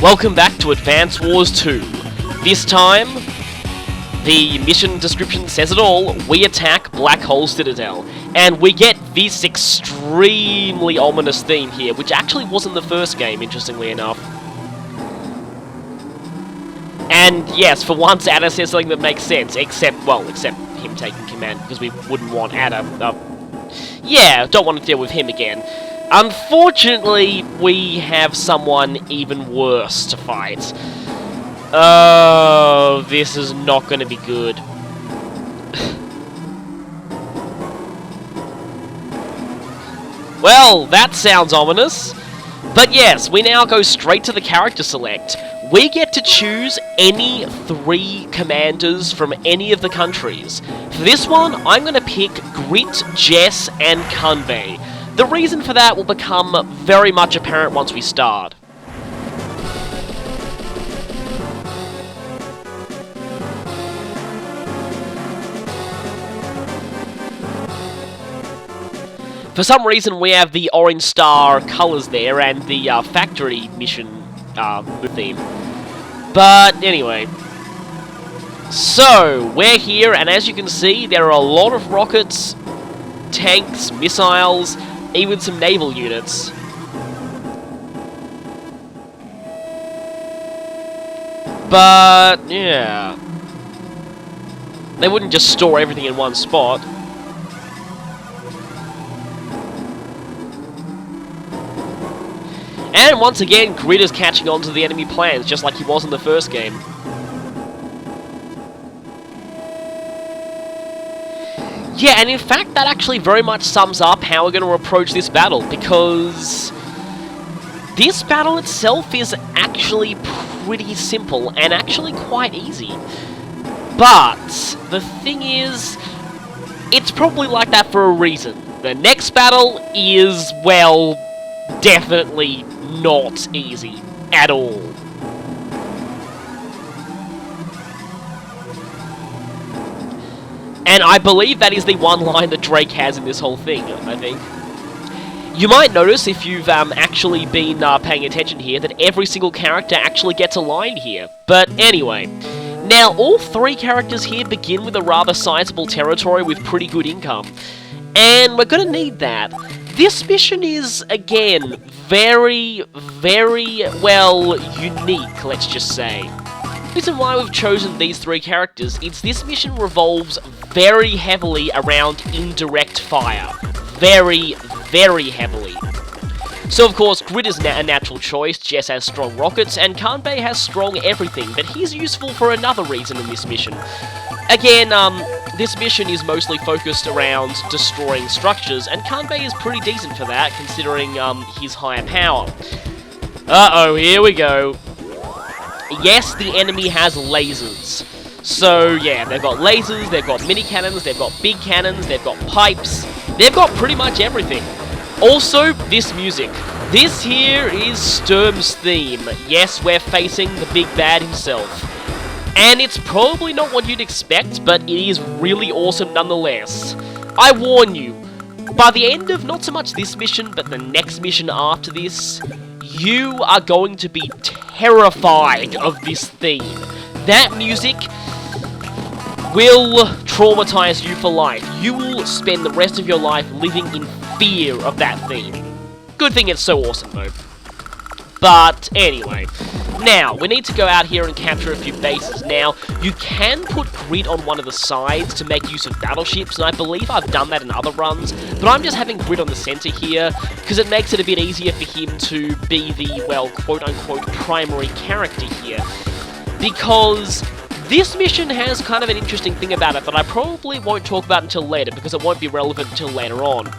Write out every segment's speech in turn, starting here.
Welcome back to Advance Wars 2. This time, the mission description says it all. We attack Black Hole Citadel. And we get this extremely ominous theme here, which actually wasn't the first game, interestingly enough. And yes, for once, Ada says something that makes sense, except him taking command, because we wouldn't want Ada. Yeah, don't want to deal with him again. Unfortunately, we have someone even worse to fight. Oh, this is not going to be good. Well, that sounds ominous. But yes, we now go straight to the character select. We get to choose any 3 commanders from any of the countries. For this one, I'm going to pick Grit, Jess, and Kanbei. The reason for that will become very much apparent once we start. For some reason, we have the orange star colours there and the factory mission theme. But anyway. So, we're here, and as you can see, there are a lot of rockets, tanks, missiles, even some naval units. But, yeah. They wouldn't just store everything in one spot. And once again, Grid is catching on to the enemy plans, just like he was in the first game. Yeah, and in fact, that actually very much sums up how we're going to approach this battle, because this battle itself is actually pretty simple, and actually quite easy. But, the thing is, it's probably like that for a reason. The next battle is, well, definitely not easy at all. And I believe that is the one line that Drake has in this whole thing, I think. You might notice, if you've actually been paying attention here, that every single character actually gets a line here. But anyway, now all 3 characters here begin with a rather sizable territory with pretty good income. And we're going to need that. This mission is, again, very, well, unique, let's just say. The reason why we've chosen these 3 characters is this mission revolves very heavily around indirect fire. Very heavily. So of course, Grid is a natural choice, Jess has strong rockets, and Kanbei has strong everything, but he's useful for another reason in this mission. Again, this mission is mostly focused around destroying structures, and Kanbei is pretty decent for that, considering his higher power. Uh-oh, here we go. Yes, the enemy has lasers. So, yeah, they've got lasers, they've got mini cannons, they've got big cannons, they've got pipes, they've got pretty much everything. Also, this music. This here is Sturm's theme. Yes, we're facing the big bad himself. And it's probably not what you'd expect, but it is really awesome nonetheless. I warn you, by the end of not so much this mission, but the next mission after this, you are going to be terrified of this theme. That music will traumatize you for life. You will spend the rest of your life living in fear of that theme. Good thing it's so awesome, though. But anyway, now, we need to go out here and capture a few bases. Now, you can put Grid on one of the sides to make use of battleships, and I believe I've done that in other runs, but I'm just having Grid on the center here, because it makes it a bit easier for him to be the, well, quote-unquote primary character here. Because this mission has kind of an interesting thing about it that I probably won't talk about until later, because it won't be relevant until later on.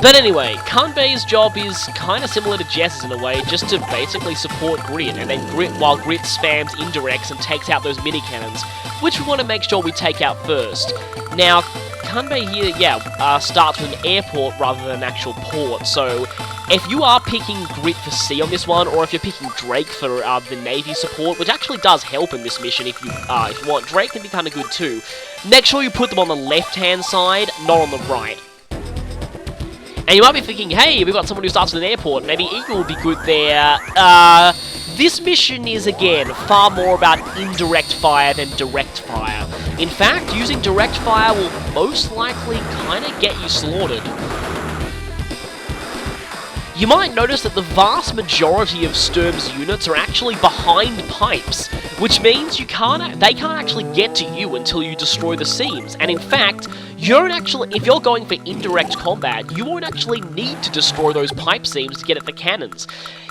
But anyway, Kanbei's job is kind of similar to Jess's in a way, just to basically support Grid, and then while Grid spams indirects and takes out those mini cannons, which we want to make sure we take out first. Now, Kanbei here, starts with an airport rather than an actual port, so if you are picking Grid for C on this one, or if you're picking Drake for the Navy support, which actually does help in this mission if you want, Drake can be kind of good too, make sure you put them on the left-hand side, not on the right. And you might be thinking, hey, we've got someone who starts at an airport, maybe Eagle would be good there. This mission is, again, far more about indirect fire than direct fire. In fact, using direct fire will most likely kind of get you slaughtered. You might notice that the vast majority of Sturm's units are actually behind pipes, which means they can't actually get to you until you destroy the seams. And in fact, if you're going for indirect combat, you won't actually need to destroy those pipe seams to get at the cannons.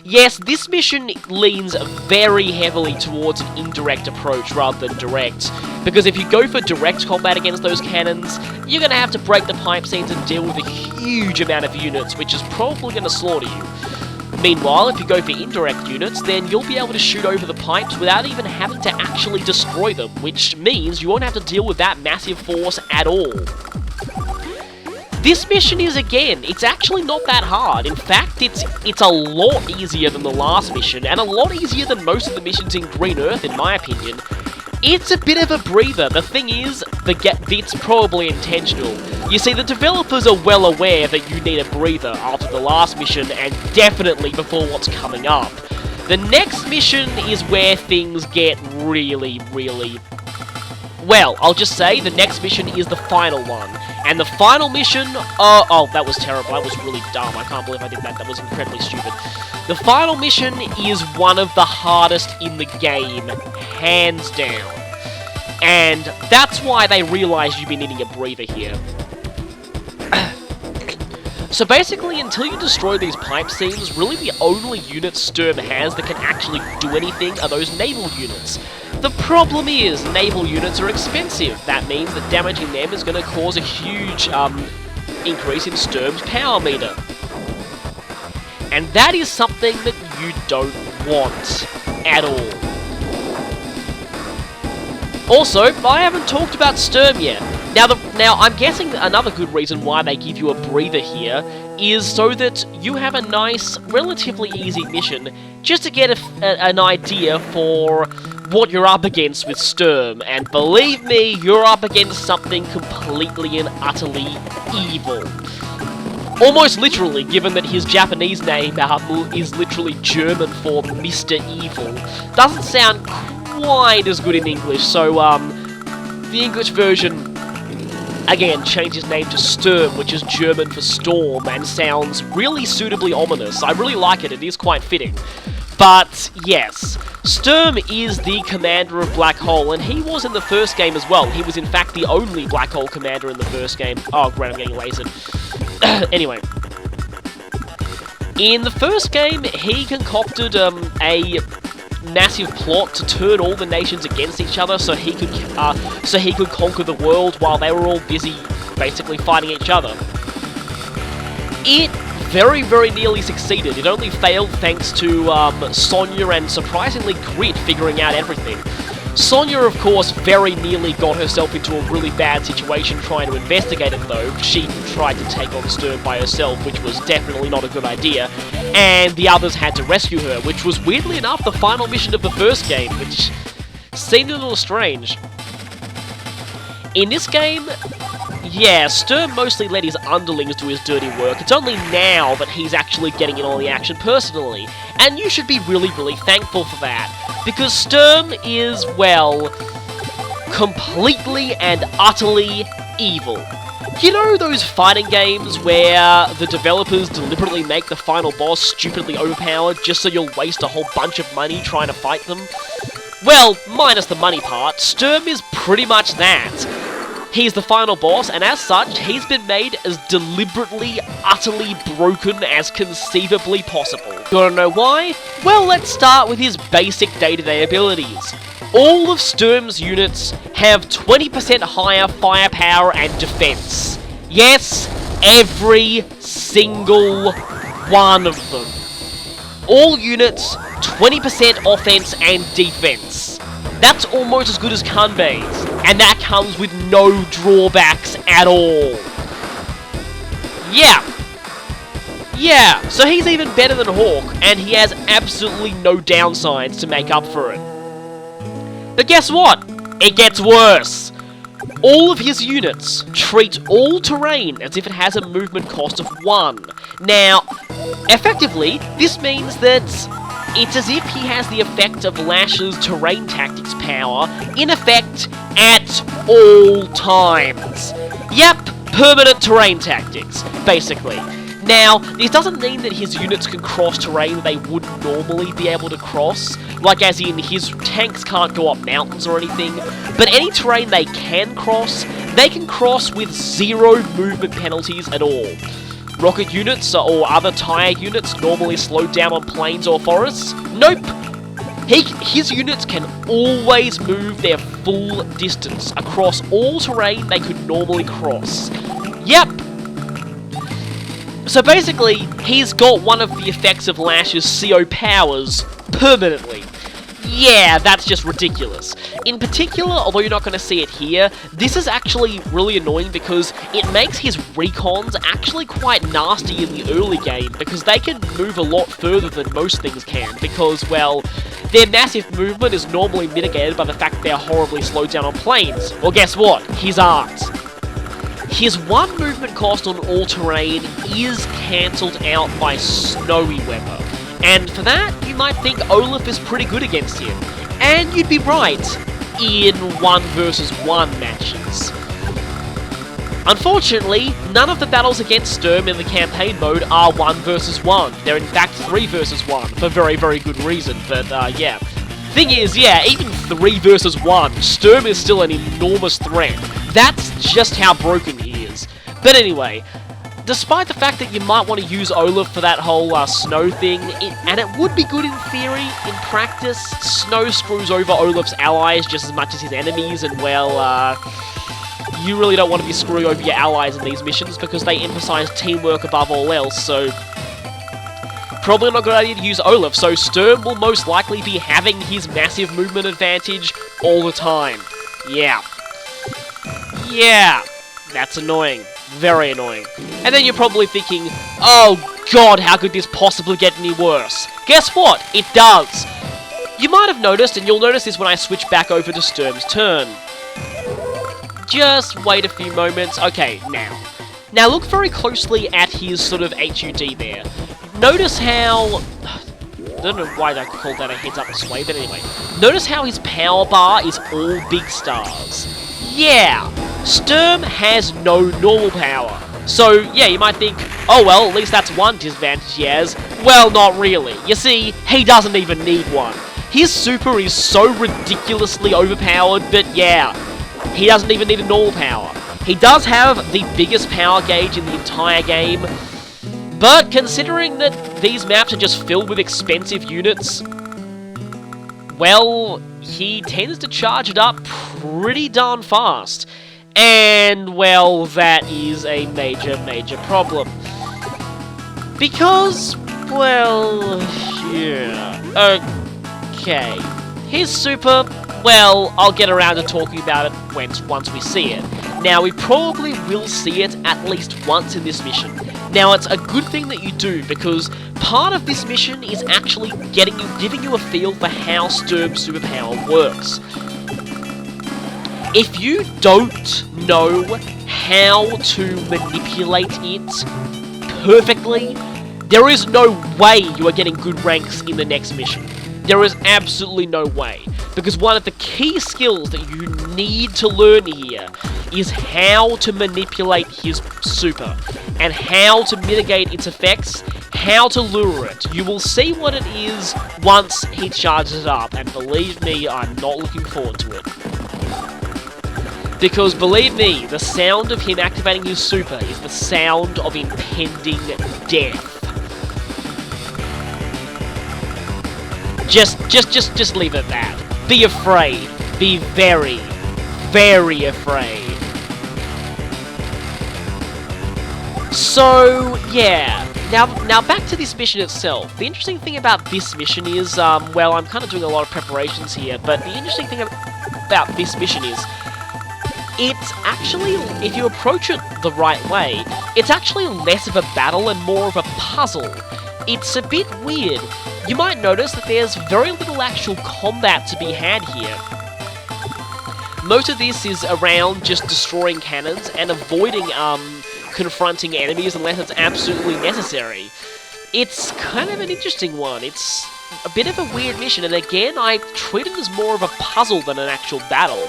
Yes, this mission leans very heavily towards an indirect approach rather than direct, because if you go for direct combat against those cannons, you're going to have to break the pipe seams and deal with a huge amount of units, which is probably going to slaughter you. Meanwhile, if you go for indirect units, then you'll be able to shoot over the pipes without even having to actually destroy them, which means you won't have to deal with that massive force at all. This mission is, again, it's actually not that hard. In fact, it's a lot easier than the last mission, and a lot easier than most of the missions in Green Earth, in my opinion. It's a bit of a breather. The thing is, it's probably intentional. You see, the developers are well aware that you need a breather after the last mission, and definitely before what's coming up. The next mission is where things get really, really... Well, I'll just say, the next mission is the final one. And the final mission... Oh, that was terrible. That was really dumb. I can't believe I did that. That was incredibly stupid. The final mission is one of the hardest in the game, hands down. And that's why they realized you'd be needing a breather here. So basically, until you destroy these pipe seams, really the only units Sturm has that can actually do anything are those naval units. The problem is, naval units are expensive. That means that damaging them is going to cause a huge increase in Sturm's power meter. And that is something that you don't want at all. Also, I haven't talked about Sturm yet. Now, I'm guessing another good reason why they give you a breather here is so that you have a nice, relatively easy mission just to get an idea for what you're up against with Sturm. And believe me, you're up against something completely and utterly evil. Almost literally, given that his Japanese name is literally German for Mr. Evil. Doesn't sound quite as good in English, so the English version, again, changed his name to Sturm, which is German for storm, and sounds really suitably ominous. I really like it, it is quite fitting. But, yes, Sturm is the commander of Black Hole, and he was in the first game as well. He was, in fact, the only Black Hole commander in the first game. Oh, great, I'm getting lasered. Anyway. In the first game, he concocted a massive plot to turn all the nations against each other so he could conquer the world while they were all busy basically fighting each other. It very, very nearly succeeded. It only failed thanks to Sonya and, surprisingly, Grit figuring out everything. Sonya, of course, very nearly got herself into a really bad situation trying to investigate it, though. She tried to take on Sturm by herself, which was definitely not a good idea, and the others had to rescue her, which was, weirdly enough, the final mission of the first game, which seemed a little strange. In this game, yeah, Sturm mostly let his underlings do his dirty work. It's only now that he's actually getting in on the action personally, and you should be really, really thankful for that. Because Sturm is, well, completely and utterly evil. You know those fighting games where the developers deliberately make the final boss stupidly overpowered just so you'll waste a whole bunch of money trying to fight them? Well, minus the money part, Sturm is pretty much that. He's the final boss, and as such, he's been made as deliberately, utterly broken as conceivably possible. You wanna know why? Well, let's start with his basic day-to-day abilities. All of Sturm's units have 20% higher firepower and defense. Yes, every single one of them. All units, 20% offense and defense. That's almost as good as Kanbei's, and that comes with no drawbacks at all. Yeah, so he's even better than Hawk, and he has absolutely no downsides to make up for it. But guess what? It gets worse. All of his units treat all terrain as if it has a movement cost of 1. Now, effectively, this means that it's as if he has the effect of Lash's terrain tactics power in effect at all times. Yep, permanent terrain tactics, basically. Now, this doesn't mean that his units can cross terrain that they wouldn't normally be able to cross, like as in his tanks can't go up mountains or anything, but any terrain they can cross with 0 movement penalties at all. Rocket units or other tire units normally slow down on plains or forests? Nope! His units can always move their full distance across all terrain they could normally cross. Yep! So basically, he's got one of the effects of Lash's CO powers permanently. Yeah, that's just ridiculous. In particular, although you're not going to see it here, this is actually really annoying because it makes his recons actually quite nasty in the early game because they can move a lot further than most things can because, well, their massive movement is normally mitigated by the fact they're horribly slowed down on planes. Well, guess what? His aren't. His 1 movement cost on all terrain is cancelled out by snowy weather. And for that, you might think Olaf is pretty good against him. And you'd be right, in 1 versus 1 matches. Unfortunately, none of the battles against Sturm in the campaign mode are 1 versus 1. They're in fact 3 versus 1, for very, very good reason, but yeah. Thing is, yeah, even 3 versus 1, Sturm is still an enormous threat. That's just how broken he is. But anyway, despite the fact that you might want to use Olaf for that whole snow thing, and it would be good in theory, in practice, snow screws over Olaf's allies just as much as his enemies, and well, you really don't want to be screwing over your allies in these missions because they emphasize teamwork above all else, so probably not a good idea to use Olaf, so Sturm will most likely be having his massive movement advantage all the time. Yeah, that's annoying. Very annoying. And then you're probably thinking, oh god, how could this possibly get any worse? Guess what? It does! You might have noticed, and you'll notice this when I switch back over to Sturm's turn. Just wait a few moments. Okay, now. Now look very closely at his sort of HUD there. Notice how... I don't know why they called that a heads-up display, but anyway. Notice how his power bar is all big stars. Yeah! Sturm has no normal power. So, yeah, you might think, oh well, at least that's one disadvantage he has. Well, not really. You see, he doesn't even need one. His super is so ridiculously overpowered, but yeah, he doesn't even need a normal power. He does have the biggest power gauge in the entire game, but considering that these maps are just filled with expensive units, well, he tends to charge it up pretty darn fast. And, well, that is a major, major problem. Because, well, yeah. Okay. His super, well, I'll get around to talking about it once we see it. Now, we probably will see it at least once in this mission. Now, it's a good thing that you do, because part of this mission is actually giving you a feel for how Sturm's superpower works. If you don't know how to manipulate it perfectly, there is no way you are getting good ranks in the next mission. There is absolutely no way. Because one of the key skills that you need to learn here is how to manipulate his super, and how to mitigate its effects, how to lure it. You will see what it is once he charges it up, and believe me, I'm not looking forward to it. Because, believe me, the sound of him activating his super is the sound of impending death. Just leave it at that. Be afraid. Be very, very afraid. So, yeah. Now back to this mission itself. The interesting thing about this mission is, well, I'm kind of doing a lot of preparations here, but the interesting thing about this mission is, it's actually, if you approach it the right way, it's actually less of a battle and more of a puzzle. It's a bit weird. You might notice that there's very little actual combat to be had here. Most of this is around just destroying cannons and avoiding confronting enemies unless it's absolutely necessary. It's kind of an interesting one. It's a bit of a weird mission, and again, I treat it as more of a puzzle than an actual battle.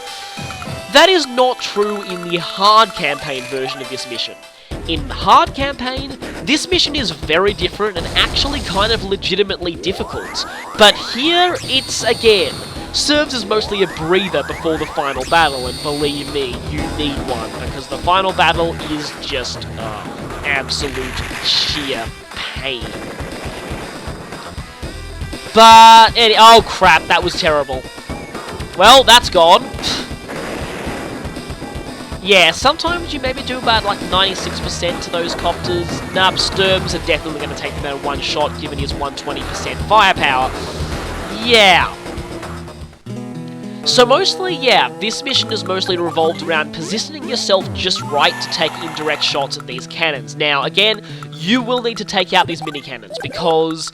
That is not true in the hard campaign version of this mission. In the hard campaign, this mission is very different and actually kind of legitimately difficult. But here, it's, again, serves as mostly a breather before the final battle, and believe me, you need one, because the final battle is just absolute sheer pain. But, oh crap, that was terrible. Well, that's gone. Yeah, sometimes you maybe do about like 96% to those copters. Nah, Sturms are definitely going to take them out in one shot, given his 120% firepower. Yeah. So mostly, yeah, this mission is mostly revolved around positioning yourself just right to take indirect shots at these cannons. Now, again, you will need to take out these mini cannons, because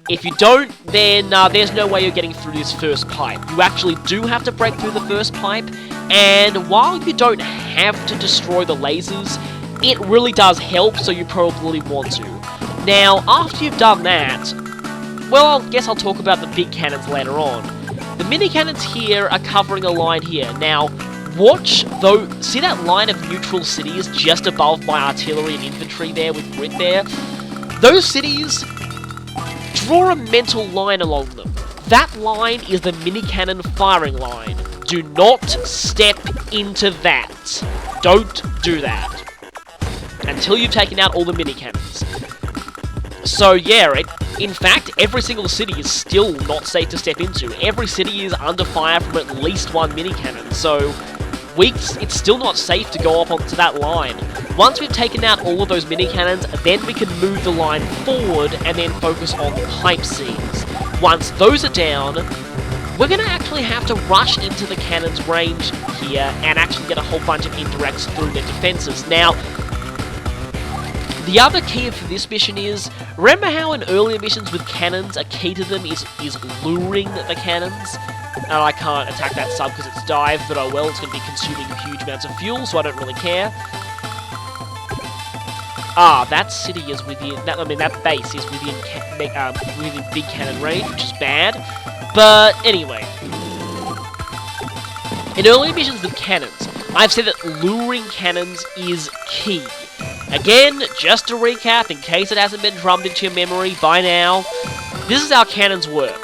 if you don't, then there's no way you're getting through this first pipe. You actually do have to break through the first pipe, and while you don't have to destroy the lasers, it really does help, so you probably want to. Now, after you've done that, well, I guess I'll talk about the big cannons later on. The mini cannons here are covering a line here. Now, watch, though, see that line of neutral cities just above my artillery and infantry there with grid there? Those cities, draw a mental line along them. That line is the mini cannon firing line. Do not step into that. Don't do that. Until you've taken out all the mini cannons. So yeah, in fact, every single city is still not safe to step into. Every city is under fire from at least one mini cannon, so it's still not safe to go up onto that line. Once we've taken out all of those mini cannons, then we can move the line forward and then focus on the pipe seams. Once those are down, we're going to actually have to rush into the cannon's range here and actually get a whole bunch of indirects through their defenses. Now, the other key for this mission is, remember how in earlier missions with cannons, a key to them is luring the cannons? And I can't attack that sub because it's dive, but oh well, it's going to be consuming huge amounts of fuel, so I don't really care. Ah, that city is within, that base is within big cannon range, which is bad. But anyway, in earlier missions with cannons, I've said that luring cannons is key. Again, just to recap, in case it hasn't been drummed into your memory by now, this is how cannons work.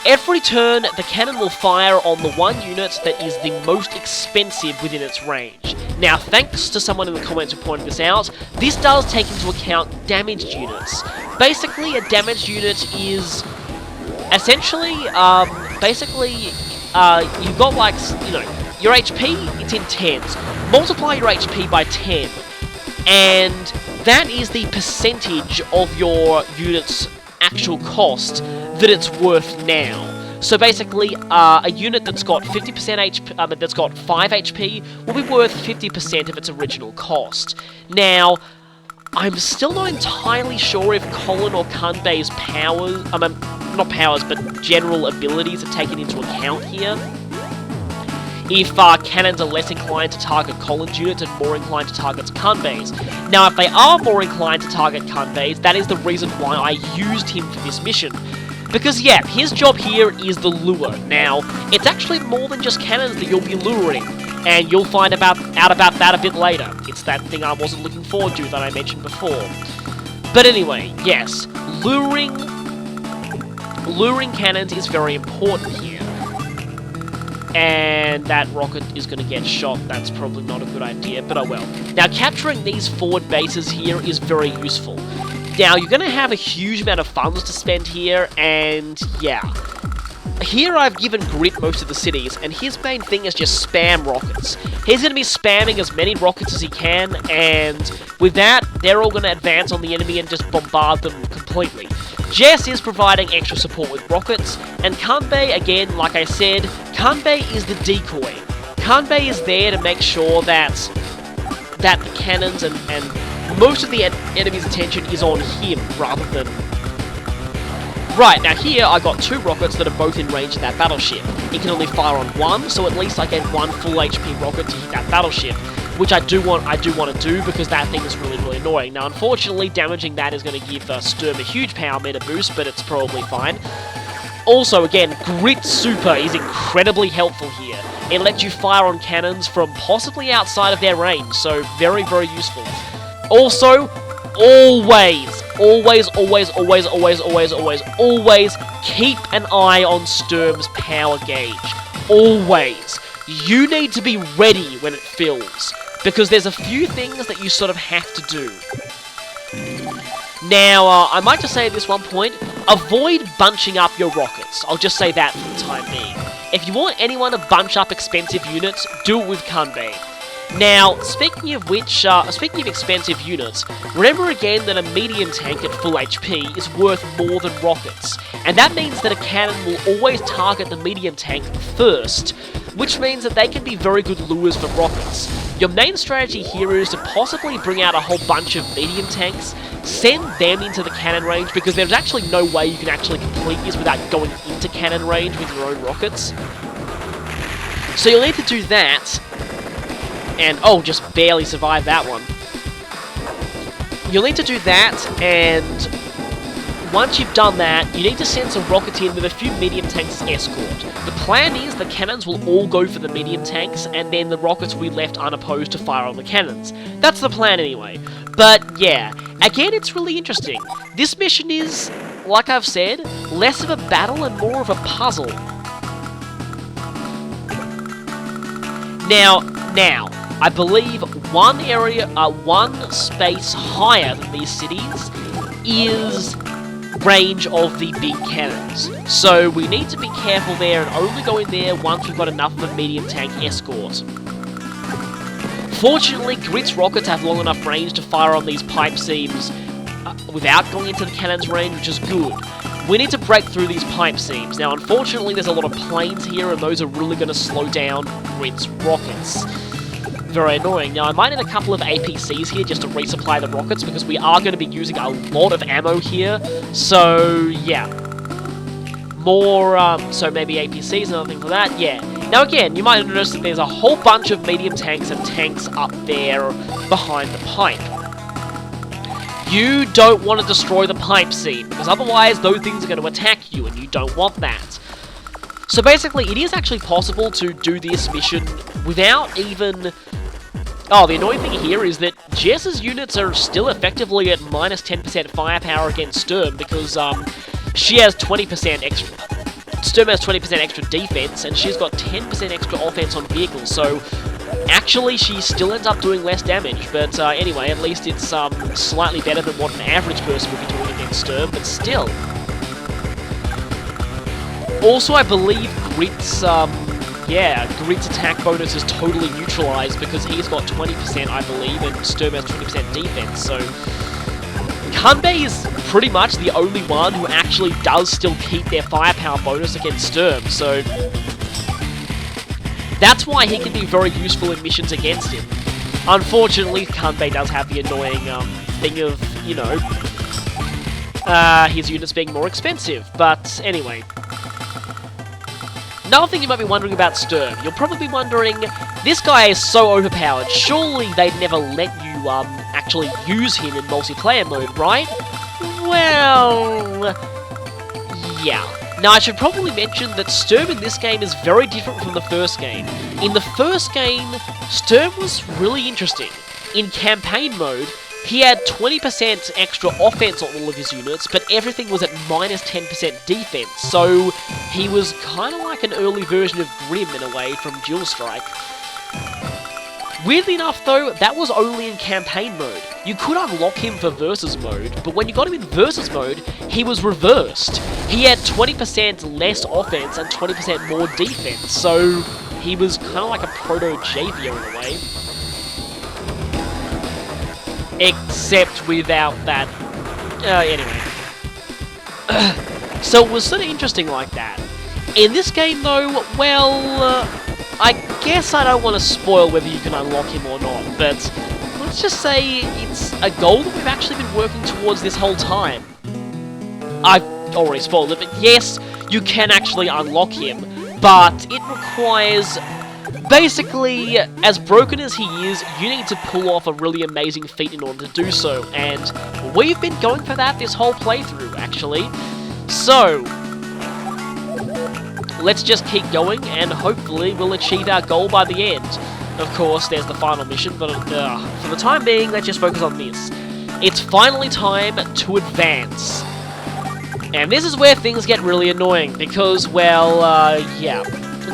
Every turn, the cannon will fire on the one unit that is the most expensive within its range. Now, thanks to someone in the comments who pointed this out, this does take into account damaged units. Basically, a damaged unit is essentially, you've got like, your HP, it's in 10s. Multiply your HP by 10, and that is the percentage of your unit's actual cost that it's worth now. So basically, a unit that's got 50% HP, that's got 5 HP will be worth 50% of its original cost. Now, I'm still not entirely sure if Colin or Kunbei's powers, not powers, but general abilities are taken into account here. If cannons are less inclined to target Colin's units and more inclined to target Kunbei's. Now, if they are more inclined to target Kunbei's, that is the reason why I used him for this mission. Because, yeah, his job here is the lure. Now, it's actually more than just cannons that you'll be luring, and you'll find out about that a bit later. It's that thing I wasn't looking forward to that I mentioned before. But anyway, yes, luring cannons is very important here. And that rocket is going to get shot. That's probably not a good idea, but oh well. Now, capturing these forward bases here is very useful. Now, you're going to have a huge amount of funds to spend here, and yeah. Here I've given Grit most of the cities, and his main thing is just spam rockets. He's going to be spamming as many rockets as he can, and with that, they're all going to advance on the enemy and just bombard them completely. Jess is providing extra support with rockets, and Kunbei, again, like I said, Kunbei is the decoy. Kunbei is there to make sure that the cannons and most of the enemy's attention is on him rather Right, now here I got 2 rockets that are both in range of that battleship. It can only fire on 1, so at least I get 1 full HP rocket to hit that battleship, which I do want to do because that thing is really annoying. Now, unfortunately, damaging that is going to give Sturm a huge power meter boost, but it's probably fine. Also, again, Grit Super is incredibly helpful here. It lets you fire on cannons from possibly outside of their range, so very useful. Also, always keep an eye on Sturm's power gauge. Always. You need to be ready when it fills, because there's a few things that you sort of have to do. Now, I might just say at this one point, avoid bunching up your rockets. I'll just say that for the time being. If you want anyone to bunch up expensive units, do it with Kanbei. Now, speaking of expensive units, remember again that a medium tank at full HP is worth more than rockets, and that means that a cannon will always target the medium tank first, which means that they can be very good lures for rockets. Your main strategy here is to possibly bring out a whole bunch of medium tanks, send them into the cannon range, because there's actually no way you can actually complete this without going into cannon range with your own rockets. So you'll need to do that. And, oh, just barely survived that one. You'll need to do that, and once you've done that, you need to send some rockets in with a few medium tanks as escort. The plan is the cannons will all go for the medium tanks, and then the rockets will be left unopposed to fire on the cannons. That's the plan anyway. But, yeah, again, it's really interesting. This mission is, like I've said, less of a battle and more of a puzzle. Now, I believe one space higher than these cities is range of the big cannons. So we need to be careful there and only go in there once we've got enough of a medium tank escort. Fortunately, Grit's rockets have long enough range to fire on these pipe seams without going into the cannon's range, which is good. We need to break through these pipe seams. Now, unfortunately, there's a lot of planes here, and those are really going to slow down Grit's rockets. Very annoying. Now, I might need a couple of APCs here just to resupply the rockets, because we are going to be using a lot of ammo here. So, yeah. More, so maybe APCs and other things like that, yeah. Now, again, you might notice that there's a whole bunch of medium tanks and tanks up there behind the pipe. You don't want to destroy the pipe seam, because otherwise those things are going to attack you, and you don't want that. So basically, it is actually possible to do this mission without even... Oh, the annoying thing here is that Jess's units are still effectively at minus 10% firepower against Sturm, because she has 20% extra... Sturm has 20% extra defense, and she's got 10% extra offense on vehicles, so... Actually, she still ends up doing less damage, but anyway, at least it's slightly better than what an average person would be doing against Sturm, but still. Also, I believe Grit's attack bonus is totally neutralized because he's got 20%, I believe, and Sturm has 20% defense, so... Kanbei is pretty much the only one who actually does still keep their firepower bonus against Sturm, so... That's why he can be very useful in missions against him. Unfortunately, Kanbei does have the annoying thing of, you know, his units being more expensive, but anyway. Another thing you might be wondering about Sturm, you're probably wondering, this guy is so overpowered, surely they'd never let you actually use him in multiplayer mode, right? Well, yeah. Now, I should probably mention that Sturm in this game is very different from the first game. In the first game, Sturm was really interesting. In campaign mode, he had 20% extra offense on all of his units, but everything was at minus 10% defense, so he was kind of like an early version of Grim in a way from Dual Strike. Weirdly enough though, that was only in campaign mode. You could unlock him for versus mode, but when you got him in versus mode, he was reversed. He had 20% less offense and 20% more defense, so he was kind of like a proto-Javier in a way. Except without that... anyway. So it was sort of interesting like that. In this game though, well... I guess I don't want to spoil whether you can unlock him or not, but let's just say it's a goal that we've actually been working towards this whole time. I've already spoiled it, but yes, you can actually unlock him, but it requires... Basically, as broken as he is, you need to pull off a really amazing feat in order to do so, and we've been going for that this whole playthrough, actually. So, let's just keep going, and hopefully we'll achieve our goal by the end. Of course, there's the final mission, but for the time being, let's just focus on this. It's finally time to advance. And this is where things get really annoying, because, well, yeah.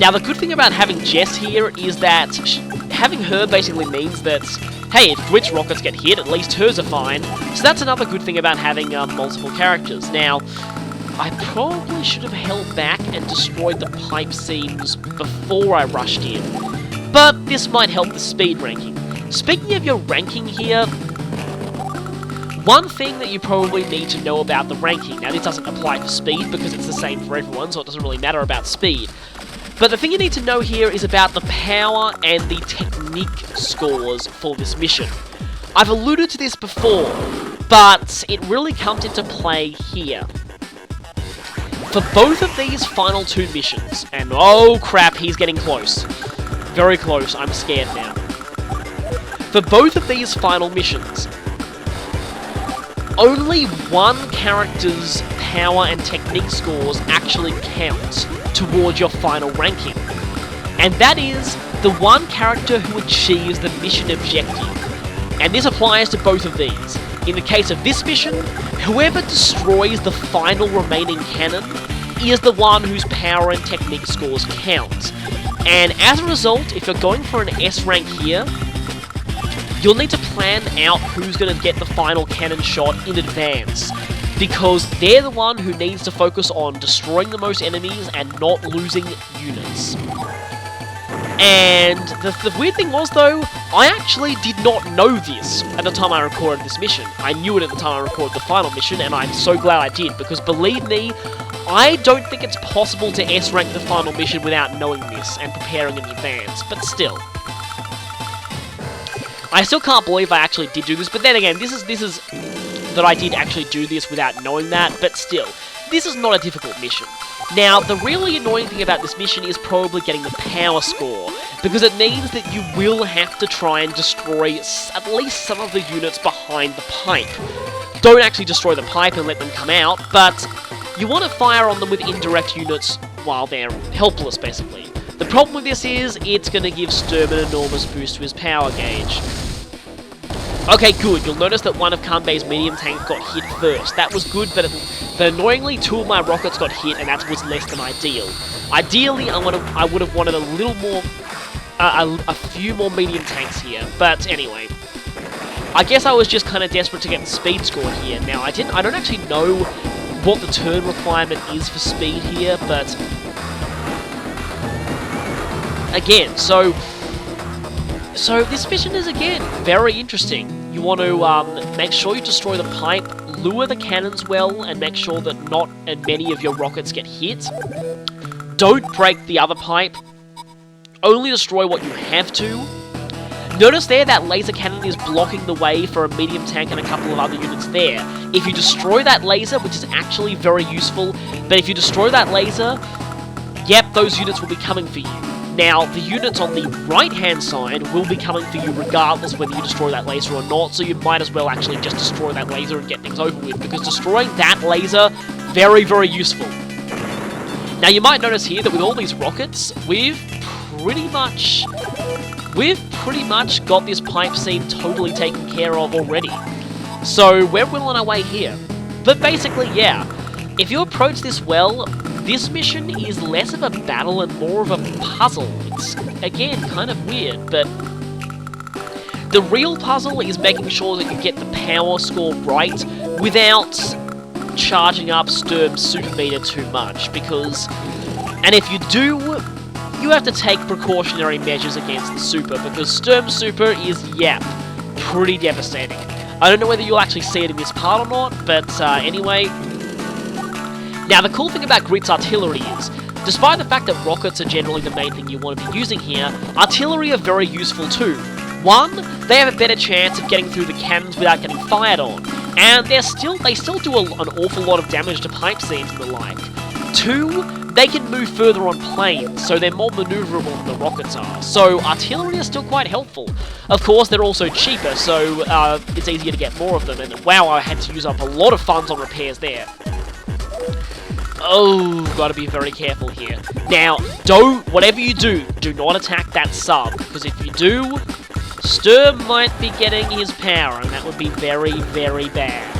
Now, the good thing about having Jess here is that having her basically means that, hey, if Dwit's rockets get hit, at least hers are fine. So that's another good thing about having multiple characters. Now, I probably should have held back and destroyed the pipe seams before I rushed in, but this might help the speed ranking. Speaking of your ranking here, one thing that you probably need to know about the ranking, now this doesn't apply for speed because it's the same for everyone, so it doesn't really matter about speed. But the thing you need to know here is about the power and the technique scores for this mission. I've alluded to this before, but it really comes into play here. For both of these final two missions, and oh crap, he's getting close. Very close, I'm scared now. For both of these final missions, only one character's power and technique scores actually count towards your final ranking. And that is the one character who achieves the mission objective. And this applies to both of these. In the case of this mission, whoever destroys the final remaining cannon is the one whose power and technique scores count. And as a result, if you're going for an S rank here, you'll need to plan out who's going to get the final cannon shot in advance, because they're the one who needs to focus on destroying the most enemies and not losing units. And the weird thing was, though, I actually did not know this at the time I recorded this mission. I knew it at the time I recorded the final mission, and I'm so glad I did, because believe me, I don't think it's possible to S-rank the final mission without knowing this and preparing in advance, but still. I still can't believe I actually did do this, but then again, this is that I did actually do this without knowing that, but still, this is not a difficult mission. Now, the really annoying thing about this mission is probably getting the power score, because it means that you will have to try and destroy at least some of the units behind the pipe. Don't actually destroy the pipe and let them come out, but you want to fire on them with indirect units while they're helpless, basically. The problem with this is, it's going to give Sturm an enormous boost to his power gauge. Okay, good. You'll notice that one of Kanbei's medium tanks got hit first. That was good, but annoyingly, two of my rockets got hit, and that was less than ideal. Ideally, I would have wanted a little more, a few more medium tanks here. But anyway, I guess I was just kind of desperate to get the speed score here. Now, I don't actually know what the turn requirement is for speed here, but again, so this mission is, again, very interesting. You want to make sure you destroy the pipe, lure the cannons well, and make sure that not many of your rockets get hit. Don't break the other pipe. Only destroy what you have to. Notice there that laser cannon is blocking the way for a medium tank and a couple of other units there. If you destroy that laser, which is actually very useful, but if you destroy that laser, yep, those units will be coming for you. Now, the units on the right-hand side will be coming for you regardless whether you destroy that laser or not, so you might as well actually just destroy that laser and get things over with, because destroying that laser, very, very useful. Now, you might notice here that with all these rockets, we've pretty much got this pipe seam totally taken care of already. So, we're well on our way here. But basically, yeah, if you approach this well, this mission is less of a battle and more of a puzzle. It's, again, kind of weird, but the real puzzle is making sure that you get the power score right without charging up Sturm's super meter too much, because, and if you do, you have to take precautionary measures against the super, because Sturm's super is, yep, pretty devastating. I don't know whether you'll actually see it in this part or not, but anyway. Now, the cool thing about Grit's artillery is, despite the fact that rockets are generally the main thing you want to be using here, artillery are very useful too. One, they have a better chance of getting through the cannons without getting fired on. And they still do an awful lot of damage to pipe scenes and the like. 2, they can move further on planes, so they're more maneuverable than the rockets are. So artillery is still quite helpful. Of course, they're also cheaper, so it's easier to get more of them. And wow, I had to use up a lot of funds on repairs there. Oh, gotta be very careful here. Now, whatever you do not attack that sub, because if you do, Sturm might be getting his power, and that would be very, very bad.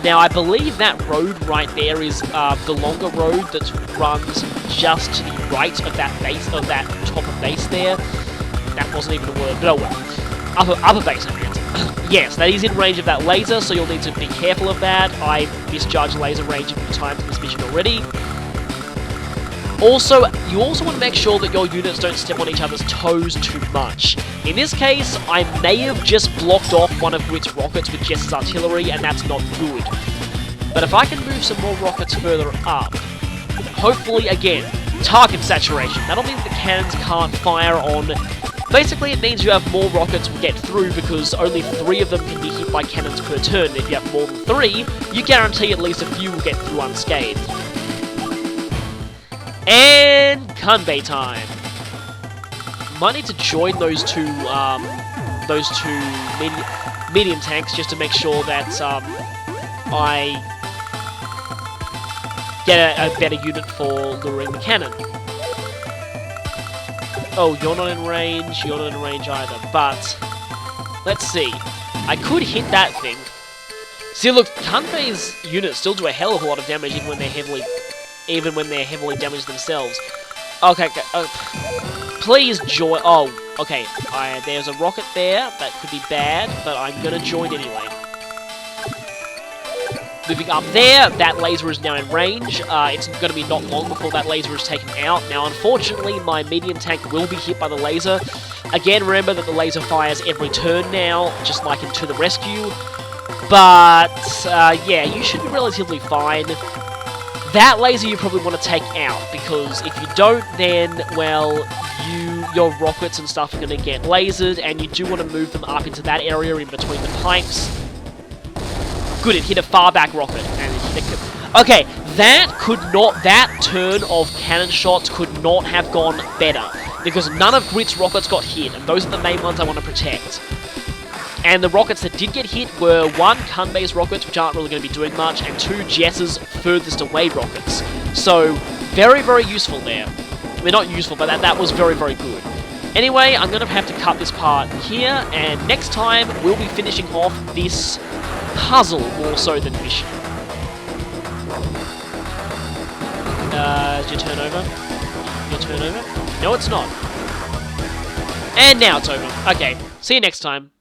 Now, I believe that road right there is the longer road that runs just to the right of that base, of that top of base there. That wasn't even a word, but oh well. Upper base, I meant. Yes, that is in range of that laser, so you'll need to be careful of that. I misjudged laser range a few times in this mission already. Also, you also want to make sure that your units don't step on each other's toes too much. In this case, I may have just blocked off one of Grit's rockets with Jess's artillery, and that's not good. But if I can move some more rockets further up, hopefully, again, target saturation. That'll mean that the cannons can't fire on... Basically, it means you have more rockets will get through because only 3 of them can be hit by cannons per turn. And if you have more than 3, you guarantee at least a few will get through unscathed. And Kanbei time. Might need to join those two medium tanks just to make sure that I get a better unit for luring the cannon. Oh, you're not in range, you're not in range either, but let's see. I could hit that thing. See, look, Kanbei's units still do a hell of a lot of damage even when they're heavily damaged themselves. Okay, please join. Oh, okay. There's a rocket there. That could be bad, but I'm gonna join anyway. Moving up there, that laser is now in range. It's going to be not long before that laser is taken out. Now, unfortunately, my medium tank will be hit by the laser. Again, remember that the laser fires every turn now, just like in To the Rescue. But, yeah, you should be relatively fine. That laser you probably want to take out, because if you don't, then, well, your rockets and stuff are going to get lasered, and you do want to move them up into that area in between the pipes. Good, it hit a far back rocket, and it hit a... Okay, that turn of cannon shots could not have gone better, because none of Grit's rockets got hit, and those are the main ones I want to protect. And the rockets that did get hit were 1, Kanbei's rockets, which aren't really going to be doing much, and 2, Jess's furthest away rockets. So, very, very useful there. I mean, not useful, but that was very, very good. Anyway, I'm going to have to cut this part here, and next time we'll be finishing off this puzzle more so than mission. Is your turn over? Your turn over? No, it's not. And now it's over. Okay, see you next time.